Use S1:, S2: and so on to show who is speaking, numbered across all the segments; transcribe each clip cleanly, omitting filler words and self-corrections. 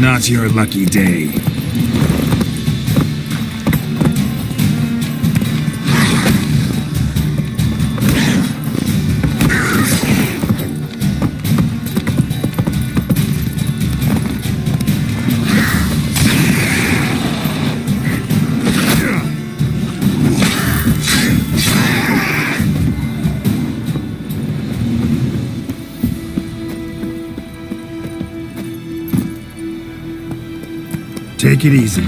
S1: Not your lucky day. Take it easy.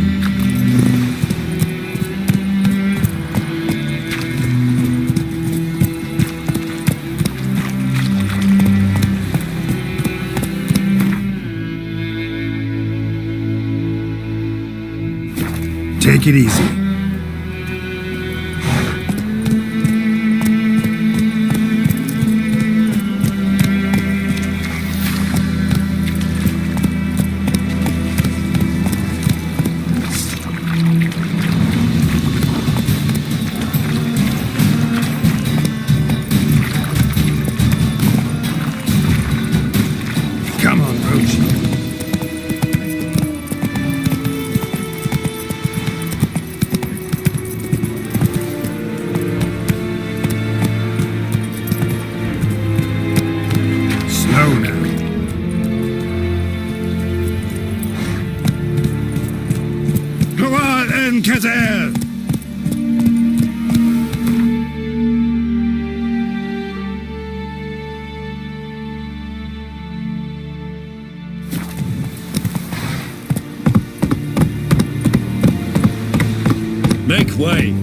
S1: Take it easy. Come on, Roach. Slow now. Go on, Encazer!
S2: Make way!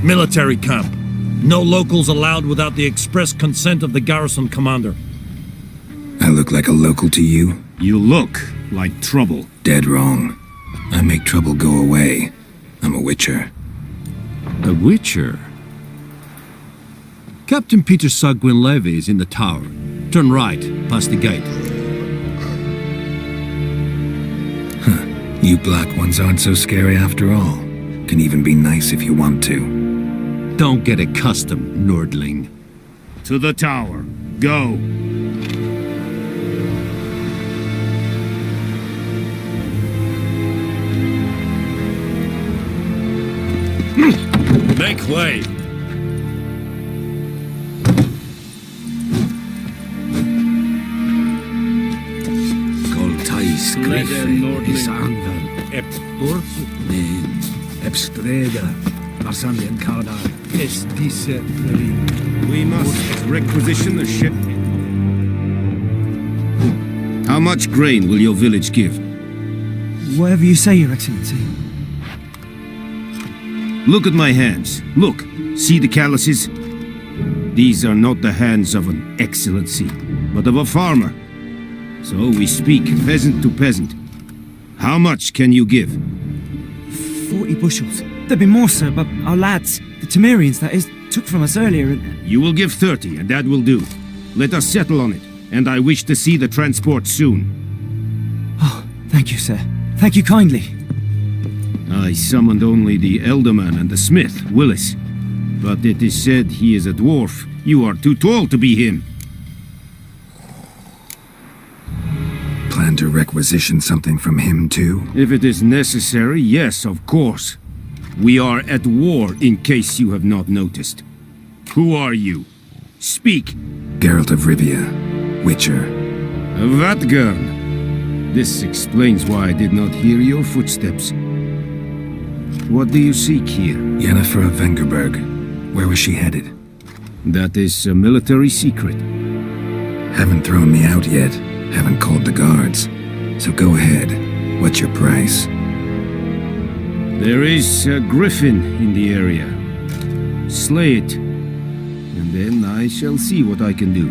S2: Military camp. No locals allowed without the express consent of the garrison commander.
S1: I look like a local to you?
S2: You look like trouble.
S1: Dead wrong. I make trouble go away. I'm a witcher.
S2: A witcher? Captain Peter Sagwin-Levy is in the tower. Turn right, past the gate.
S1: You black ones aren't so scary after all. Can even be nice if you want to.
S2: Don't get accustomed, Nordling. To the tower. Go. Make way.
S3: Goltais Griffin is andan. Ebstreda. Marsandian Kardar.
S2: We must requisition the ship. How much grain will your village give?
S4: Whatever you say, Your Excellency.
S2: Look at my hands. Look. See the calluses? These are not the hands of an excellency, but of a farmer. So we speak peasant to peasant. How much can you give?
S4: 40 bushels. There'd be more, sir, but our lads, the Temerians, that is, took from us earlier and...
S2: You will give 30, and that will do. Let us settle on it, and I wish to see the transport soon.
S4: Oh, thank you, sir. Thank you kindly.
S2: I summoned only the Elderman and the smith, Willis. But it is said he is a dwarf. You are too tall to be him.
S1: Plan to requisition something from him, too?
S2: If it is necessary, yes, of course. We are at war, in case you have not noticed. Who are you? Speak.
S1: Geralt of Rivia, Witcher.
S2: Vatgern. This explains why I did not hear your footsteps. What do you seek here?
S1: Yennefer of Vengerberg. Where was she headed?
S2: That is a military secret.
S1: Haven't thrown me out yet. Haven't called the guards. So go ahead. What's your price?
S2: There is a Griffin in the area. slay it, and then I shall see what I can do.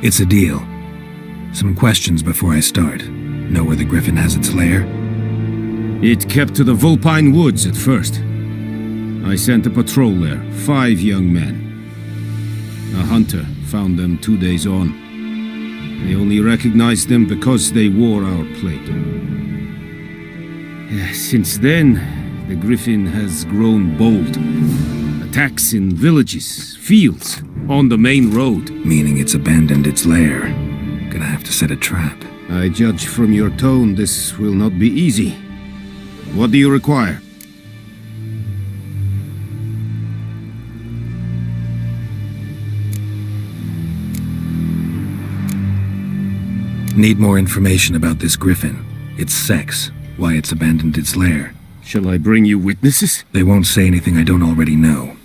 S1: It's a deal. Some questions before I start. Know where the Griffin has its lair?
S2: It kept to the Vulpine Woods at first. I sent a patrol there, 5 young men. A hunter found them 2 days on. They only recognized them because they wore our plate. Since then, the Griffin has grown bold. Attacks in villages, fields, on the main road.
S1: Meaning it's abandoned its lair. Gonna have to set a trap.
S2: I judge from your tone this will not be easy. What do you require?
S1: Need more information about this Griffin. Its sex, why it's abandoned its lair.
S2: Shall I bring you witnesses?
S1: They won't say anything I don't already know.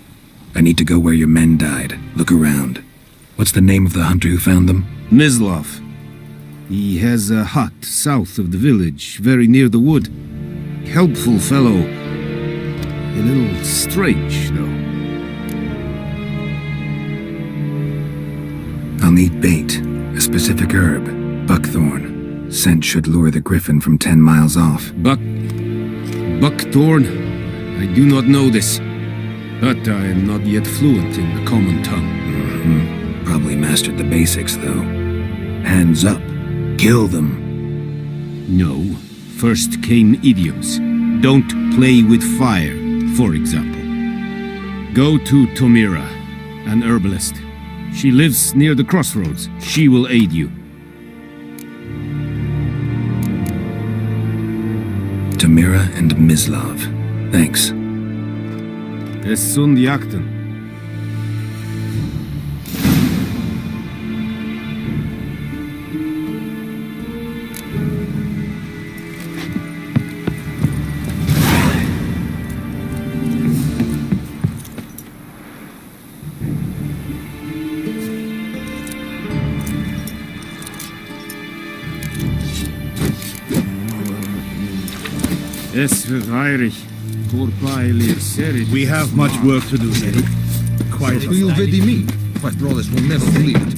S1: I need to go where your men died. Look around. What's the name of the hunter who found them?
S2: Mislav. He has a hut south of the village, very near the wood. Helpful fellow. A little strange, though.
S1: I'll need bait. A specific herb. Buckthorn. Scent should lure the Griffin from 10 miles off.
S2: Buckthorn? I do not know this. But I am not yet fluent in the common tongue.
S1: Probably mastered the basics, though. Hands up. Kill them.
S2: No. First came idioms. Don't play with fire, for example. Go to Tomira, an herbalist. She lives near the crossroads. She will aid you.
S1: Tomira and Mislav. Thanks.
S2: Es sunt jakten. Es verweirig.
S5: We have much work to do, Eddie. Quite.
S6: You vedi me. My brothers will never believe it.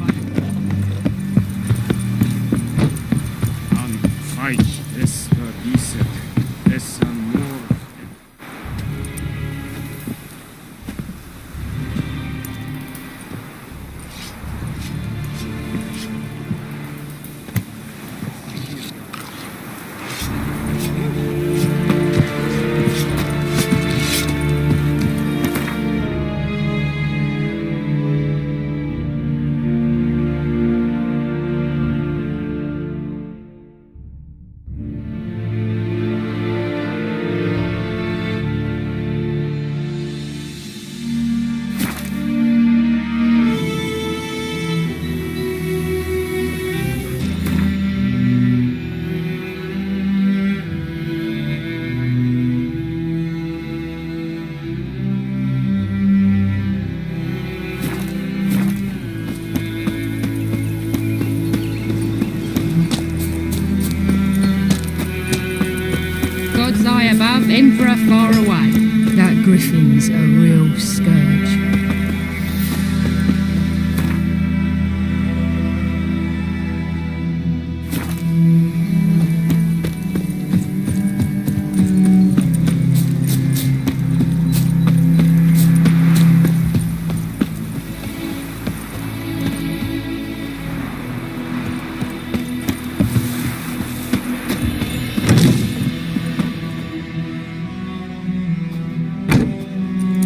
S7: God's eye above, Emperor far away. That Griffin's a real scourge.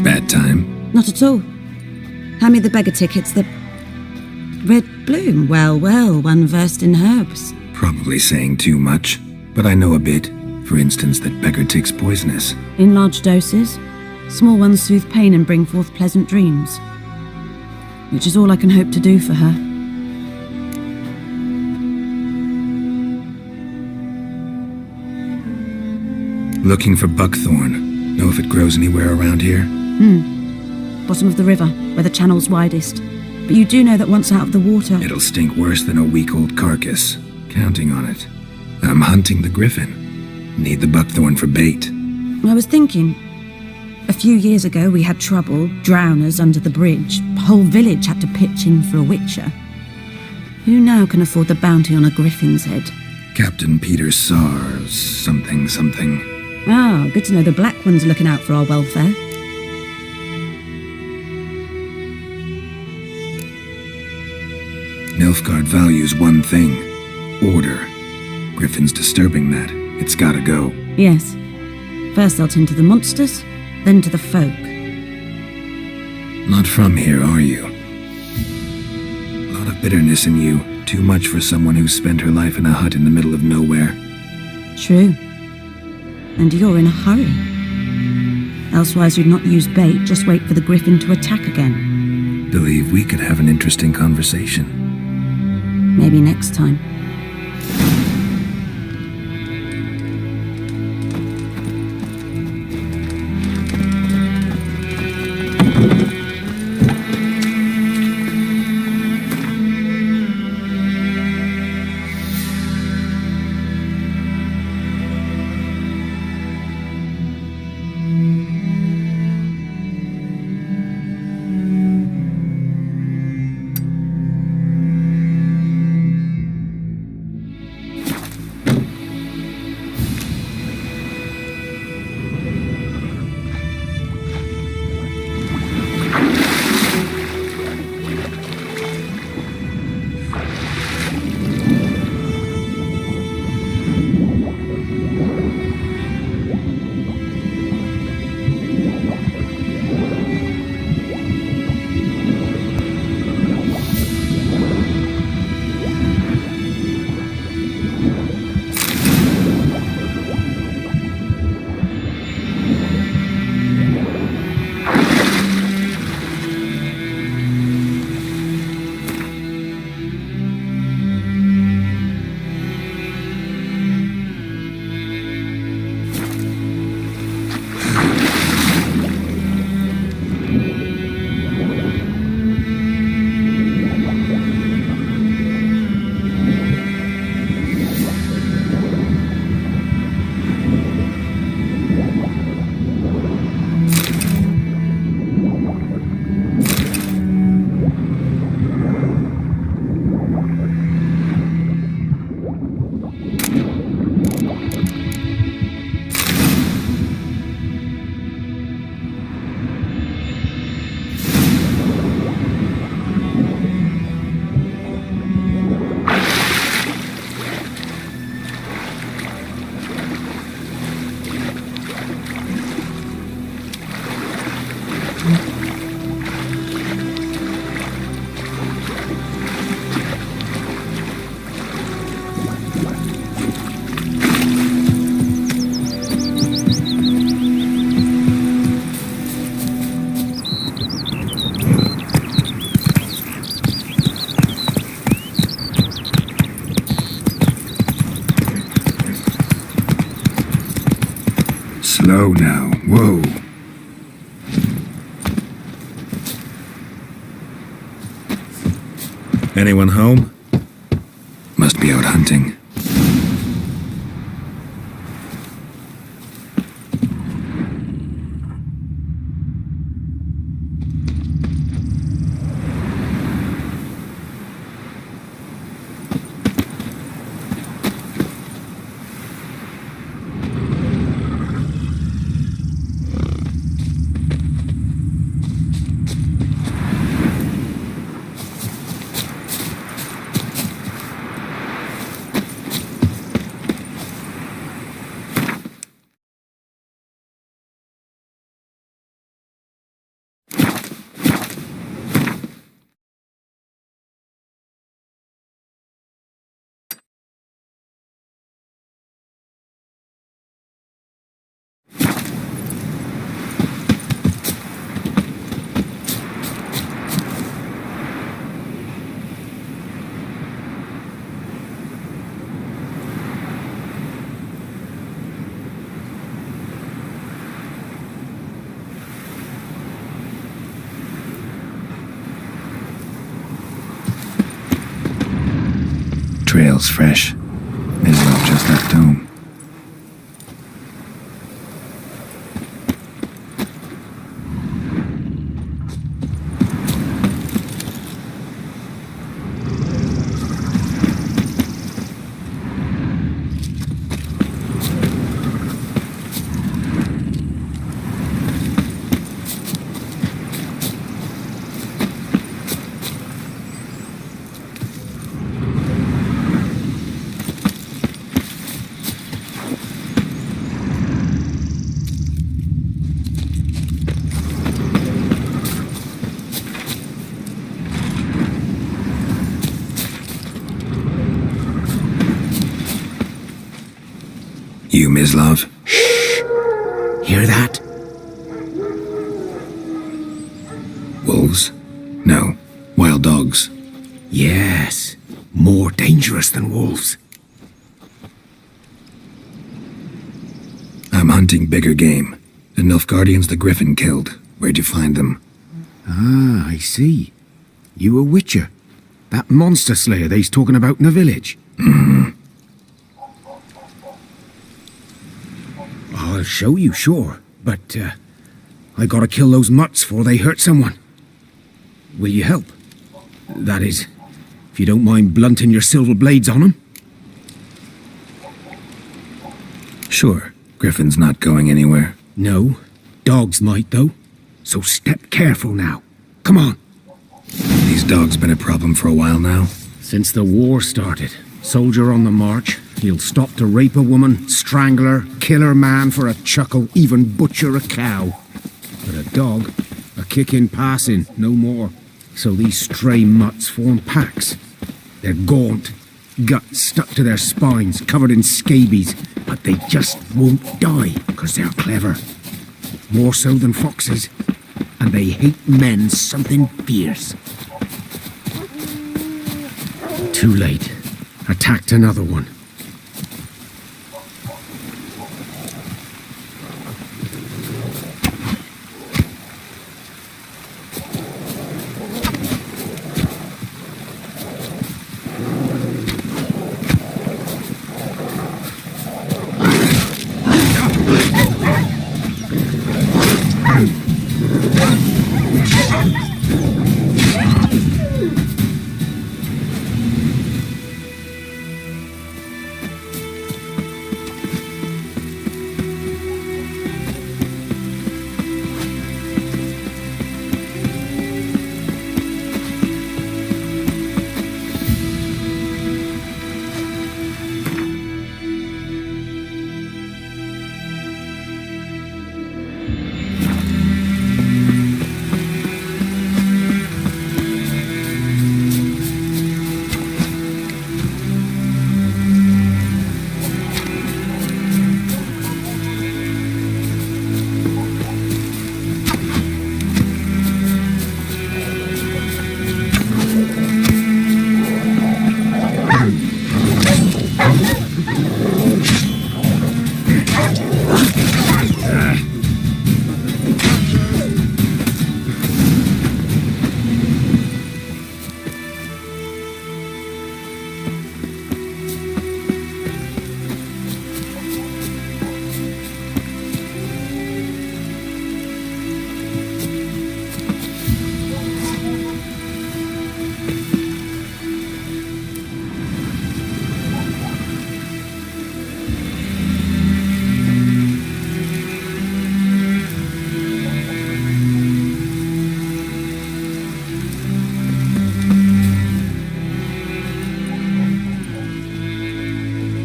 S1: Bad time?
S8: Not at all. Hand me the beggar tickets, the red bloom. Well, one versed in herbs.
S1: Probably saying too much, but I know a bit. For instance, that beggar tick's poisonous.
S8: In large doses, small ones soothe pain and bring forth pleasant dreams. Which is all I can hope to do for her.
S1: Looking for buckthorn. Know if it grows anywhere around here?
S8: Bottom of the river, where the channel's widest. But you do know that once out of the water...
S1: It'll stink worse than a week-old carcass. Counting on it. I'm hunting the Griffin. Need the buckthorn for bait.
S8: I was thinking, a few years ago we had trouble, drowners under the bridge. The whole village had to pitch in for a witcher. Who now can afford the bounty on a Griffin's head?
S1: Captain Peter Sars, something.
S8: Ah, good to know the Black One's looking out for our welfare.
S1: Nilfgaard values one thing. Order. Griffin's disturbing that. It's gotta go.
S8: Yes. First I'll tend to the monsters, then to the folk.
S1: Not from here, are you? A lot of bitterness in you. Too much for someone who spent her life in a hut in the middle of nowhere.
S8: True. And you're in a hurry. Elsewise you'd not use bait, just wait for the Griffin to attack again.
S1: Believe we could have an interesting conversation.
S8: Maybe next time.
S1: Slow now. Whoa.
S5: Anyone home?
S1: Must be out hunting. Trail's fresh. May as well just left home. You, Mislav?
S3: Hear that?
S1: Wolves? No. Wild dogs.
S3: Yes. More dangerous than wolves.
S1: I'm hunting bigger game. The Nilfgaardians the Griffin killed. Where'd you find them?
S3: Ah, I see. You a witcher. That monster slayer they's talking about in the village. I'll show you, sure. But, I gotta kill those mutts before they hurt someone. Will you help? That is, if you don't mind blunting your silver blades on them.
S1: Sure. Griffin's not going anywhere.
S3: No. Dogs might, though. So step careful now. Come on.
S1: These dogs been a problem for a while now.
S3: Since the war started, soldier on the march, he'll stop to rape a woman, strangle her, kill her man for a chuckle, even butcher a cow. But a dog, a kick in passing, no more. So these stray mutts form packs. They're gaunt, guts stuck to their spines, covered in scabies, but they just won't die, because they're clever. More so than foxes. And they hate men something fierce. Too late. Attacked another one.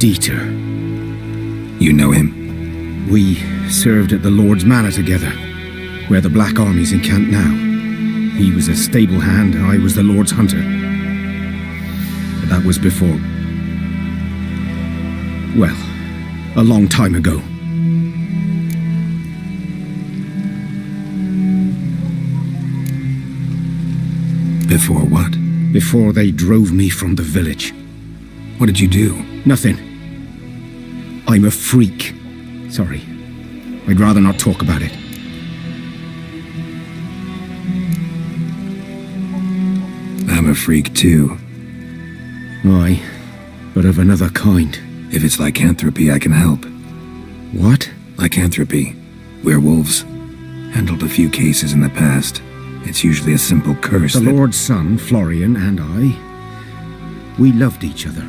S3: Dieter.
S1: You know him?
S3: We served at the Lord's Manor together, where the Black Army's encamped now. He was a stable hand, I was the Lord's hunter. But that was before... well, a long time ago.
S1: Before what?
S3: Before they drove me from the village.
S1: What did you do?
S3: Nothing. I'm a freak. Sorry. I'd rather not talk about it.
S1: I'm a freak too.
S3: Aye, but of another kind.
S1: If it's lycanthropy, I can help.
S3: What?
S1: Lycanthropy. Werewolves. Handled a few cases in the past. It's usually a simple curse
S3: The
S1: that...
S3: Lord's son, Florian, and I, we loved each other.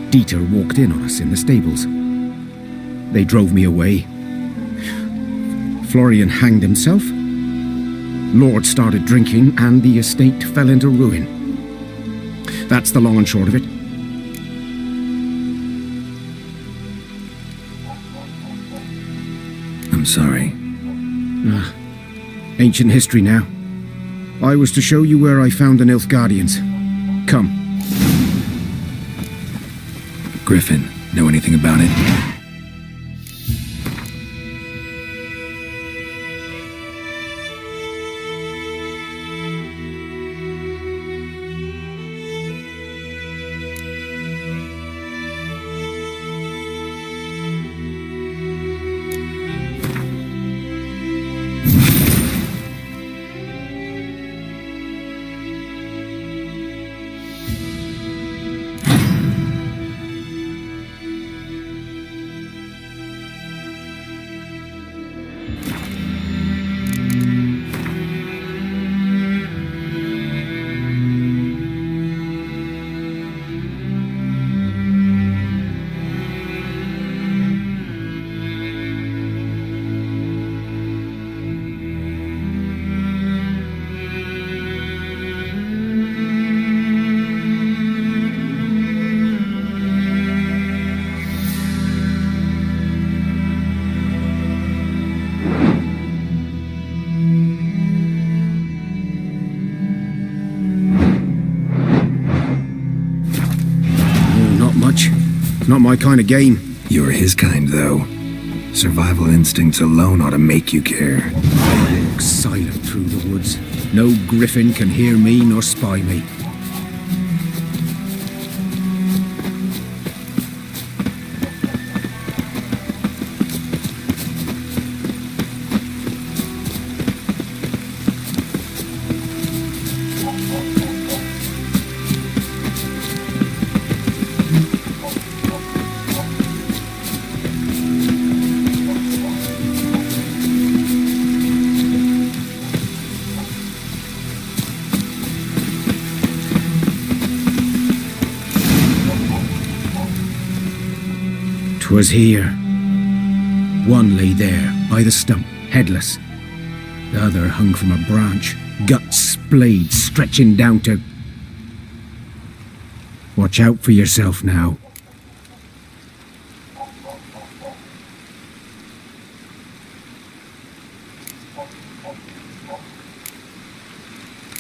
S3: Dieter walked in on us in the stables. They drove me away. Florian hanged himself. Lord started drinking, and the estate fell into ruin. That's the long and short of it.
S1: I'm sorry.
S3: Ancient history now. I was to show you where I found the Nilfgaardians. Come.
S1: Griffin, know anything about it?
S3: Not my kind of game.
S1: You're his kind, though. Survival instincts alone ought to make you care.
S3: I walk silent through the woods. No Griffin can hear me nor spy me. Was here. One lay there, by the stump, headless. The other hung from a branch, guts splayed, stretching down to... Watch out for yourself now.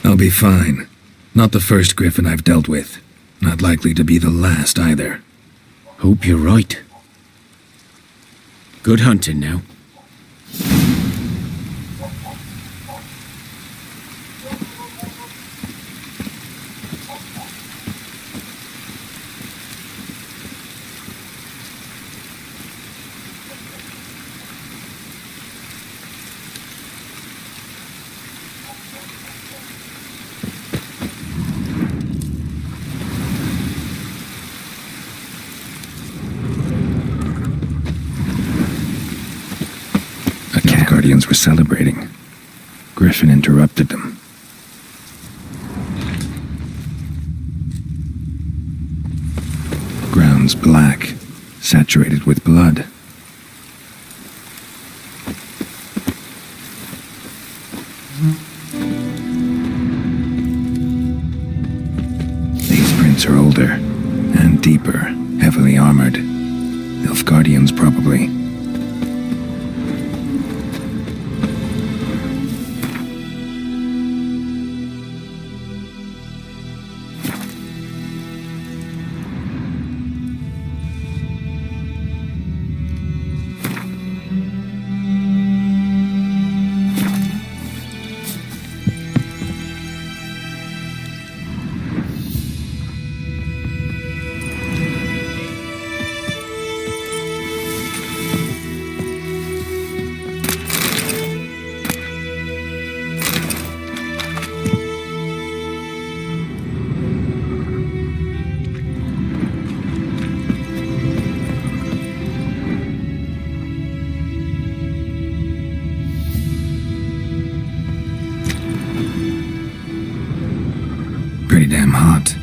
S1: I'll be fine. Not the first Griffin I've dealt with. Not likely to be the last, either.
S3: Hope you're right. Good hunting now.
S1: Guardians were celebrating. Griffin interrupted them. Ground's black, saturated with blood. These prints are older and deeper, heavily armored. Nilfgaardians, probably. damn hot.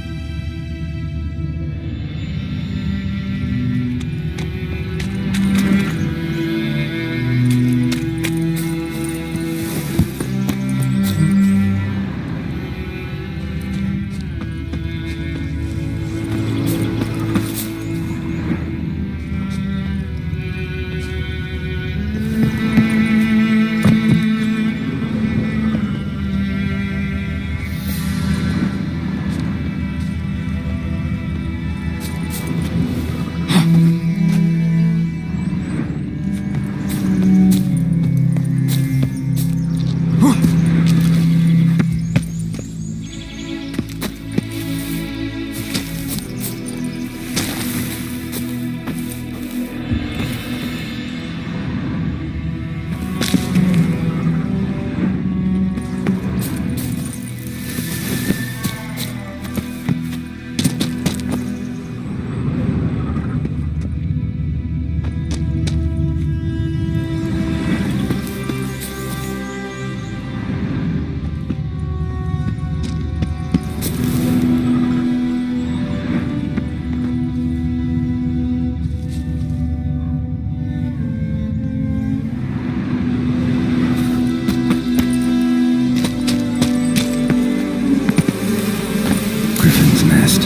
S1: Griffin's nest.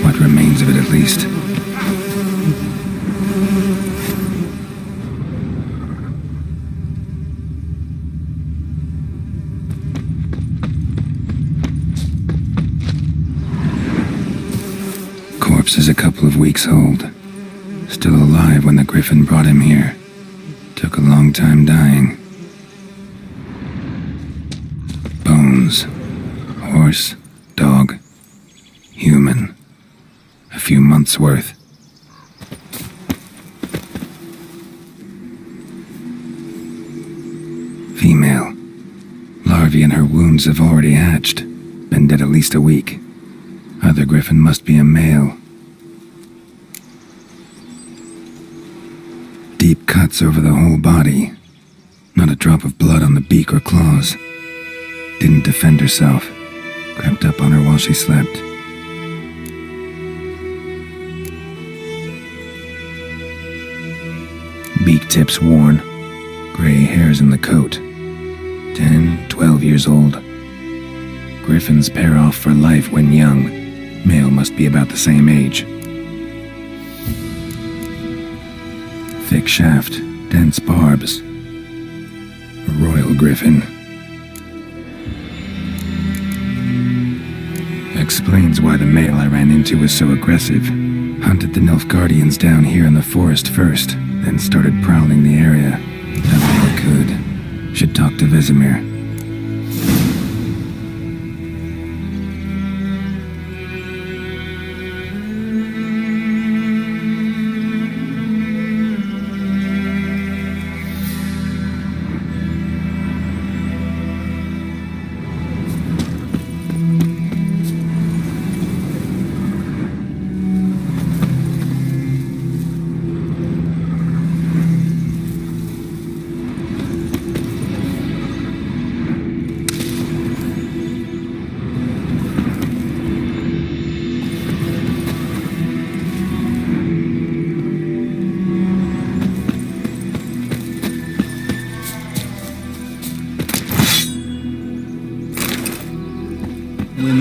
S1: What remains of it, at least. Corpse is a couple of weeks old. Still alive when the Griffin brought him here. Took a long time dying. Bones. Horse. Dog. Human. A few months' worth. Female. Larvae in her wounds have already hatched. Been dead at least a week. Other Griffin must be a male. Deep cuts over the whole body. Not a drop of blood on the beak or claws. Didn't defend herself. Crept up on her while she slept. Beak tips worn. Gray hairs in the coat. 10, 12 years old. Griffins pair off for life when young. Male must be about the same age. Thick shaft, dense barbs. A royal Griffin. Explains why the male I ran into was so aggressive. Hunted the Nilfgaardians down here in the forest first, then started prowling the area. That way I could. Should talk to Vesemir.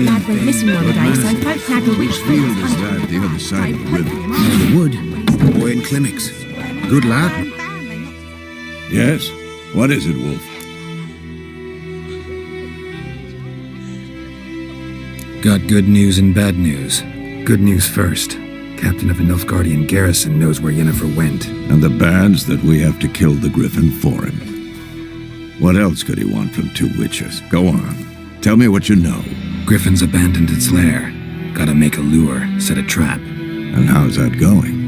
S9: Lad went missing one day, so folk naggle which
S6: Field is that, the other side of the river.
S3: In the wood. The boy in Climmix. Good lad.
S5: Yes? What is it, Wolf?
S1: Got good news and bad news. Good news first. Captain of a Nilfgaardian garrison knows where Yennefer went.
S5: And the bad's that we have to kill the Griffin for him. What else could he want from two witches? Go on. Tell me what you know.
S1: Griffin's abandoned its lair. Gotta make a lure, set a trap.
S5: And how's that going?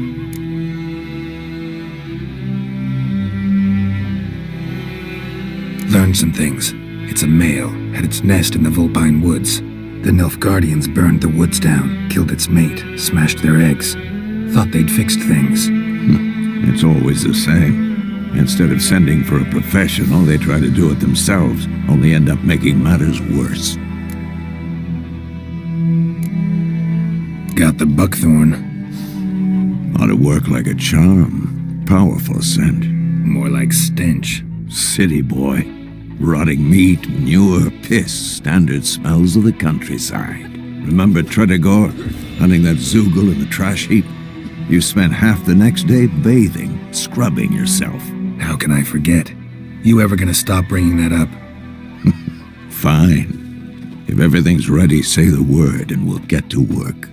S1: Learned some things. It's a male, had its nest in the Vulpine Woods. The Nilfgaardians burned the woods down, killed its mate, smashed their eggs. Thought they'd fixed things.
S5: It's always the same. Instead of sending for a professional, they try to do it themselves, only end up making matters worse.
S1: Got the buckthorn.
S5: Ought to work like a charm. Powerful scent.
S1: More like stench.
S5: City boy. Rotting meat, manure, piss. Standard smells of the countryside. Remember Tredegor? Hunting that zoogle in the trash heap? You spent half the next day bathing, scrubbing yourself.
S1: How can I forget? You ever gonna stop bringing that up?
S5: Fine. If everything's ready, say the word and we'll get to work.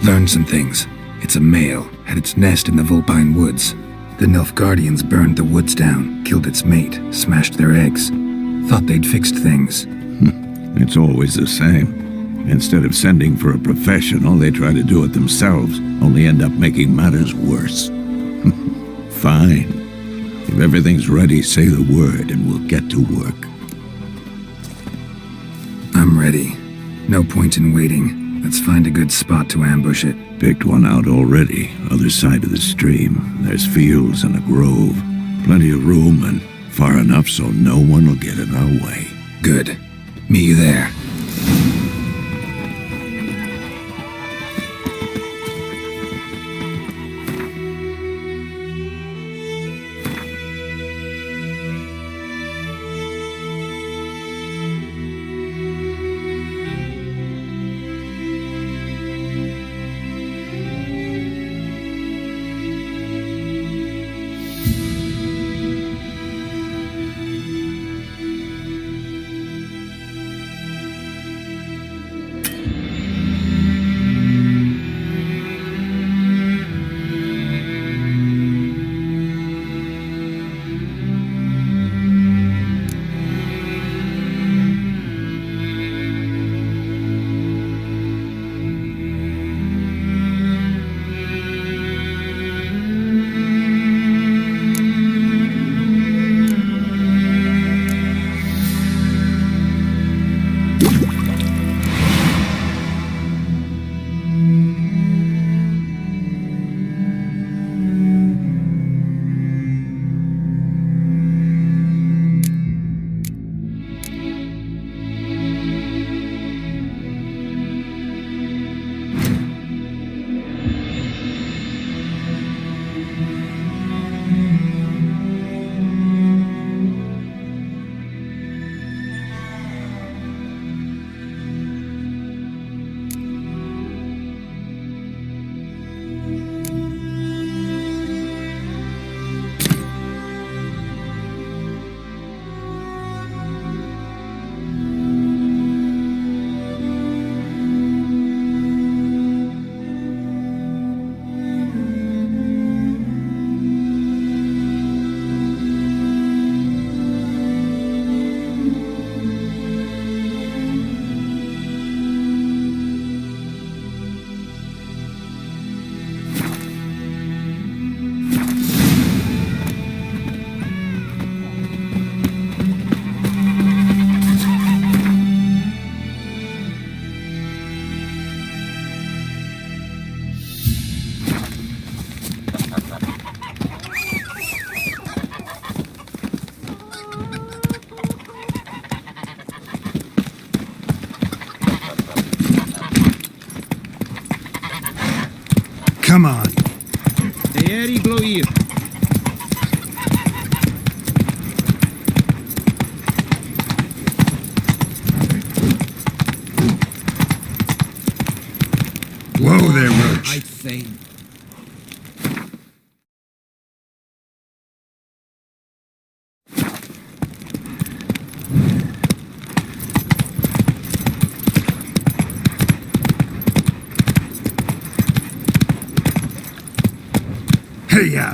S1: Learned some things. It's a male, had its nest in the Vulpine Woods. The Nilfgaardians burned the woods down, killed its mate, smashed their eggs. Thought they'd fixed things.
S5: It's always the same. Instead of sending for a professional, they try to do it themselves, only end up making matters worse. Fine. If everything's ready, say the word and we'll get to work.
S1: I'm ready. No point in waiting. Let's find a good spot to ambush it.
S5: Picked one out already, other side of the stream. There's fields and a grove. Plenty of room and far enough so no one will get in our way.
S1: Good. Meet you there.
S3: Come on.
S2: Erik Bloir.
S3: Whoa there, Roach.
S2: I think.
S3: Hey-ya!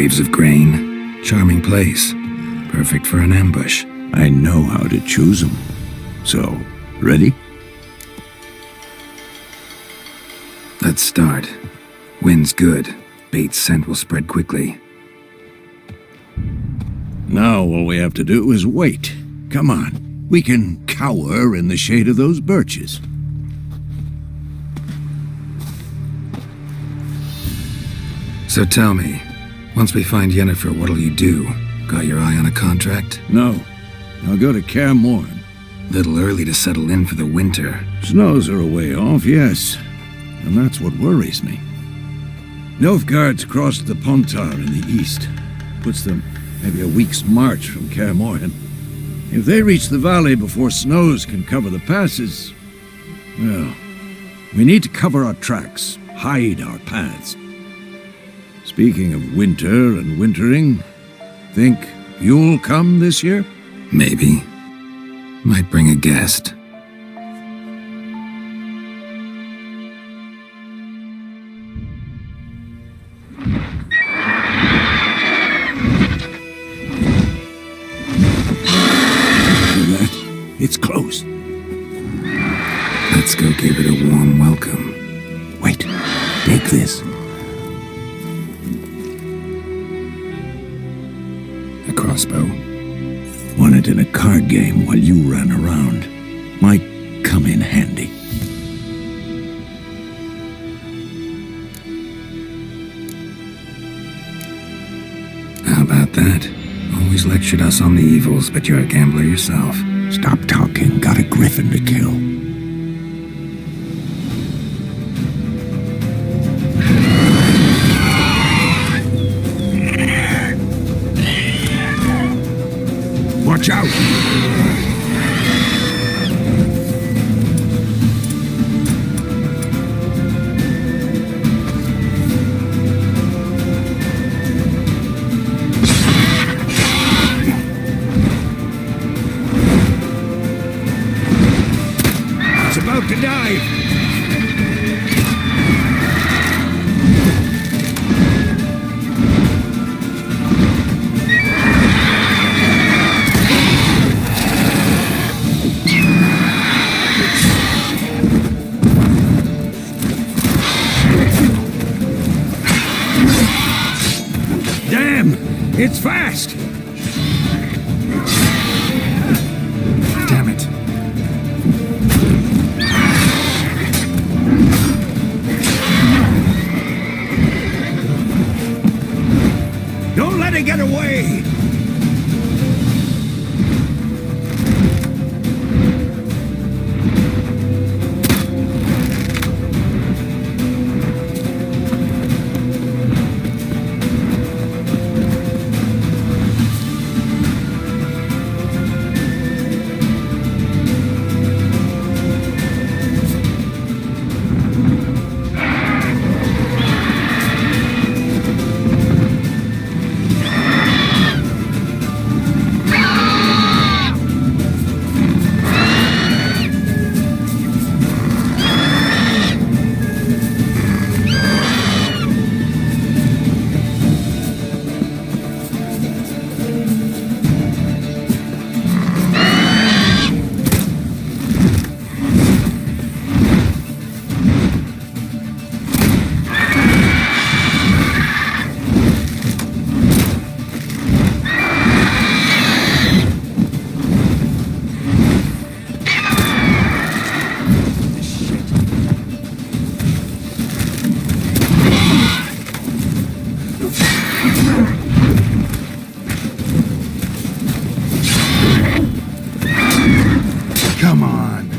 S1: waves of grain. Charming place. Perfect for an ambush.
S5: I know how to choose them. So, ready?
S1: Let's start. Wind's good. Bait's scent will spread quickly.
S5: Now all we have to do is wait. Come on. We can cower in the shade of those birches.
S1: So tell me, once we find Yennefer, what'll you do? Got your eye on a contract?
S5: No. I'll go to Kaer Morhen.
S1: Little early to settle in for the winter.
S5: Snows are a way off, yes. And that's what worries me. Nilfgaard's crossed the Pontar in the east. Puts them maybe a week's march from Kaer Morhen. If they reach the valley before snows can cover the passes, well, we need to cover our tracks, hide our paths. Speaking of winter and wintering, think you'll come this year?
S1: Maybe. Might bring a guest.
S5: It's close.
S1: Let's go give it a warm welcome.
S5: Wait, take this.
S1: A crossbow.
S5: Won it in a card game while you ran around. Might come in handy.
S1: How about that? Always lectured us on the evils, but you're a gambler yourself.
S5: Stop talking. Got a Griffin to kill. Watch out! It's about to dive! Damn! It's fast!
S1: Damn it.
S5: Don't let it get away!
S1: Come on.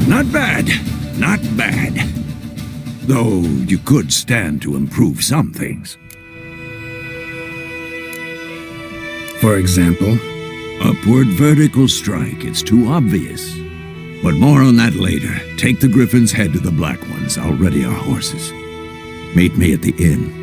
S5: Not bad. Not bad. Though you could stand to improve some things.
S1: For example?
S5: Upward vertical strike. It's too obvious. But more on that later. Take the Griffin's head to the Black Ones. I'll ready our horses. Meet me at the inn.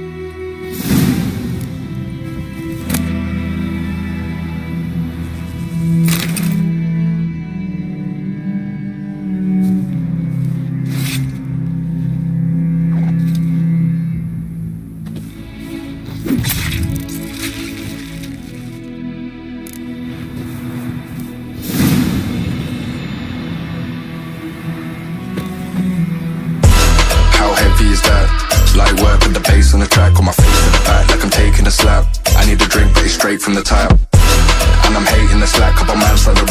S10: Is that light work with the bass on the track, on my face to the back like I'm taking a slap. I need a drink but it's straight from the tap, and I'm hating the slack, couple man on the rap.